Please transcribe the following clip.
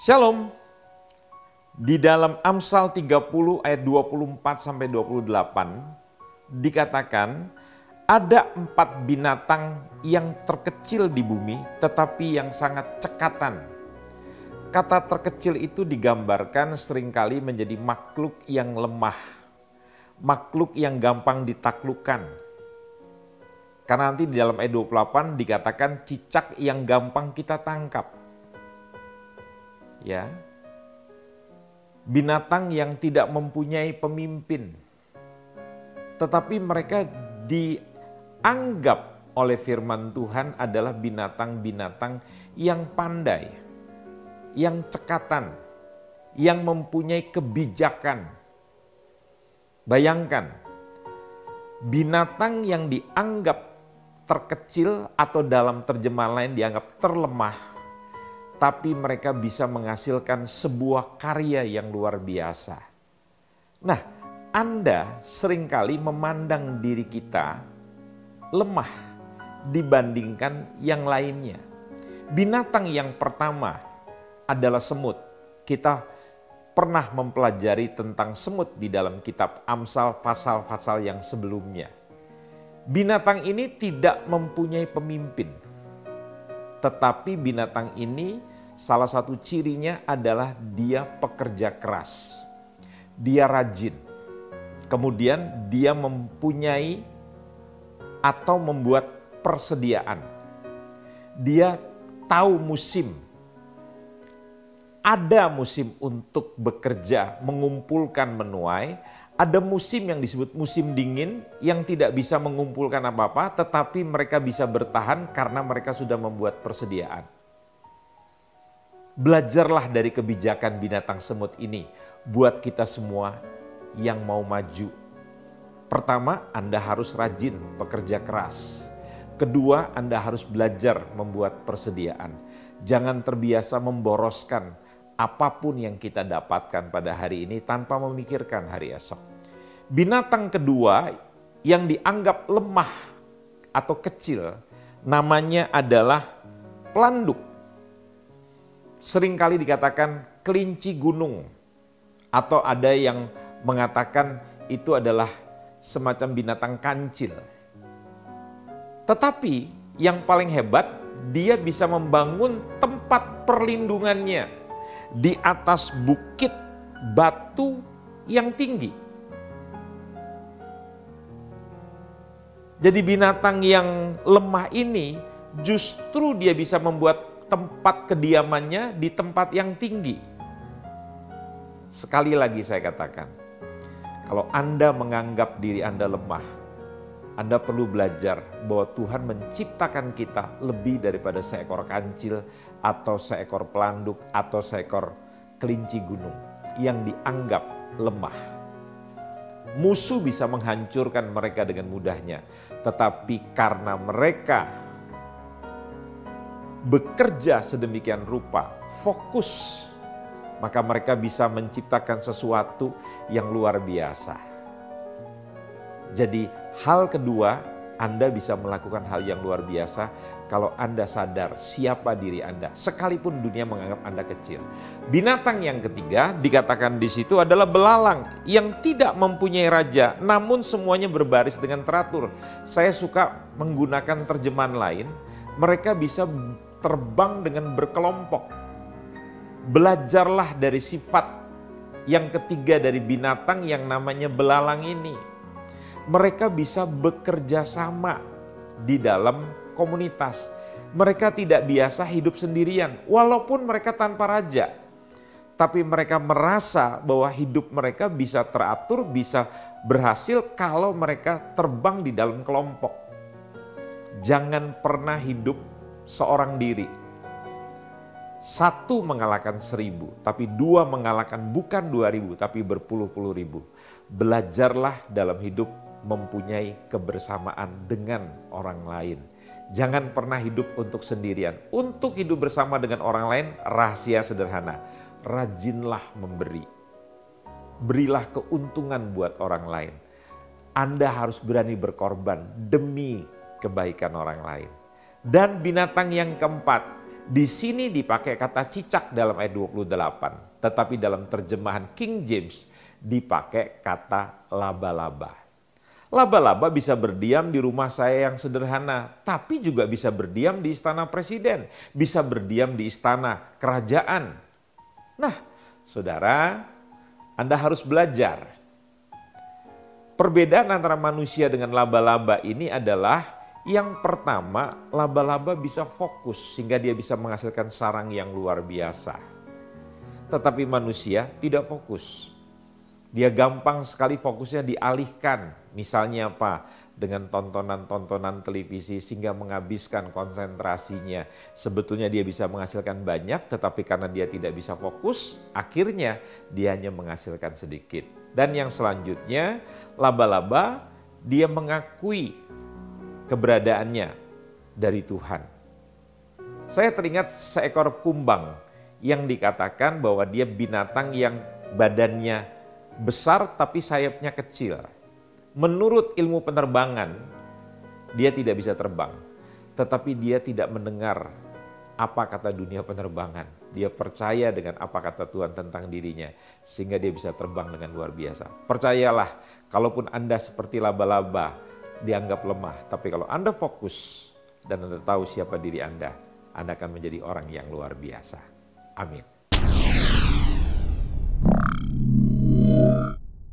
Shalom. Di dalam Amsal 30 ayat 24 sampai 28 dikatakan ada 4 binatang yang terkecil di bumi tetapi yang sangat cekatan. Kata terkecil itu digambarkan seringkali menjadi makhluk yang lemah, makhluk yang gampang ditaklukkan. Karena nanti di dalam ayat 28 dikatakan cicak yang gampang kita tangkap. Ya. Binatang yang tidak mempunyai pemimpin. Tetapi mereka dianggap oleh firman Tuhan adalah binatang-binatang yang pandai, yang cekatan, yang mempunyai kebijakan. Bayangkan, binatang yang dianggap terkecil atau dalam terjemahan lain dianggap terlemah, tapi mereka bisa menghasilkan sebuah karya yang luar biasa. Nah, Anda seringkali memandang diri kita lemah dibandingkan yang lainnya. Binatang yang pertama adalah semut. Kita pernah mempelajari tentang semut di dalam kitab Amsal pasal-pasal yang sebelumnya. Binatang ini tidak mempunyai pemimpin. Tetapi binatang ini salah satu cirinya adalah dia pekerja keras. Dia rajin. Kemudian dia mempunyai atau membuat persediaan. Dia tahu musim. Ada musim untuk bekerja, mengumpulkan menuai. Ada musim yang disebut musim dingin yang tidak bisa mengumpulkan apa-apa, tetapi mereka bisa bertahan karena mereka sudah membuat persediaan. Belajarlah dari kebijakan binatang semut ini buat kita semua yang mau maju. Pertama, Anda harus rajin bekerja keras. Kedua, Anda harus belajar membuat persediaan. Jangan terbiasa memboroskan apapun yang kita dapatkan pada hari ini tanpa memikirkan hari esok. Binatang kedua yang dianggap lemah atau kecil namanya adalah pelanduk. Seringkali dikatakan kelinci gunung atau ada yang mengatakan itu adalah semacam binatang kancil. Tetapi yang paling hebat, dia bisa membangun tempat perlindungannya di atas bukit batu yang tinggi. Jadi binatang yang lemah ini justru dia bisa membuat tempat kediamannya di tempat yang tinggi. Sekali lagi saya katakan, kalau Anda menganggap diri Anda lemah, Anda perlu belajar bahwa Tuhan menciptakan kita lebih daripada seekor kancil atau seekor pelanduk atau seekor kelinci gunung yang dianggap lemah. Musuh bisa menghancurkan mereka dengan mudahnya, tetapi karena mereka bekerja sedemikian rupa, fokus, maka mereka bisa menciptakan sesuatu yang luar biasa. Jadi hal kedua, Anda bisa melakukan hal yang luar biasa kalau Anda sadar siapa diri Anda, sekalipun dunia menganggap Anda kecil. Binatang yang ketiga dikatakan di situ adalah belalang yang tidak mempunyai raja, namun semuanya berbaris dengan teratur. Saya suka menggunakan terjemahan lain, mereka bisa terbang dengan berkelompok. Belajarlah dari sifat yang ketiga dari binatang yang namanya belalang ini. Mereka bisa bekerja sama di dalam komunitas. Mereka tidak biasa hidup sendirian, walaupun mereka tanpa raja. Tapi mereka merasa bahwa hidup mereka bisa teratur, bisa berhasil kalau mereka terbang di dalam kelompok. Jangan pernah hidup seorang diri. 1 mengalahkan 1000, tapi 2 mengalahkan bukan 2000, tapi berpuluh-puluh ribu. Belajarlah dalam hidup mempunyai kebersamaan dengan orang lain. Jangan pernah hidup untuk sendirian. Untuk hidup bersama dengan orang lain, rahasia sederhana. Rajinlah memberi. Berilah keuntungan buat orang lain. Anda harus berani berkorban demi kebaikan orang lain. Dan binatang yang keempat, Di sini dipakai kata cicak dalam ayat 28, tetapi dalam terjemahan King James dipakai kata laba-laba. Laba-laba bisa berdiam di rumah saya yang sederhana, tapi juga bisa berdiam di istana presiden, bisa berdiam di istana kerajaan. Nah, saudara, Anda harus belajar. Perbedaan antara manusia dengan laba-laba ini adalah yang pertama, laba-laba bisa fokus sehingga dia bisa menghasilkan sarang yang luar biasa. Tetapi manusia tidak fokus. Dia gampang sekali fokusnya dialihkan. Misalnya apa? Dengan tontonan-tontonan televisi sehingga menghabiskan konsentrasinya. Sebetulnya dia bisa menghasilkan banyak, tetapi karena dia tidak bisa fokus, akhirnya dia hanya menghasilkan sedikit. Dan yang selanjutnya, laba-laba dia mengakui keberadaannya dari Tuhan. Saya teringat seekor kumbang yang dikatakan bahwa dia binatang yang badannya besar tapi sayapnya kecil. Menurut ilmu penerbangan, dia tidak bisa terbang. Tetapi dia tidak mendengar apa kata dunia penerbangan. Dia percaya dengan apa kata Tuhan tentang dirinya. Sehingga dia bisa terbang dengan luar biasa. Percayalah, kalaupun Anda seperti laba-laba, dianggap lemah. Tapi kalau Anda fokus dan Anda tahu siapa diri Anda akan menjadi orang yang luar biasa. Amin.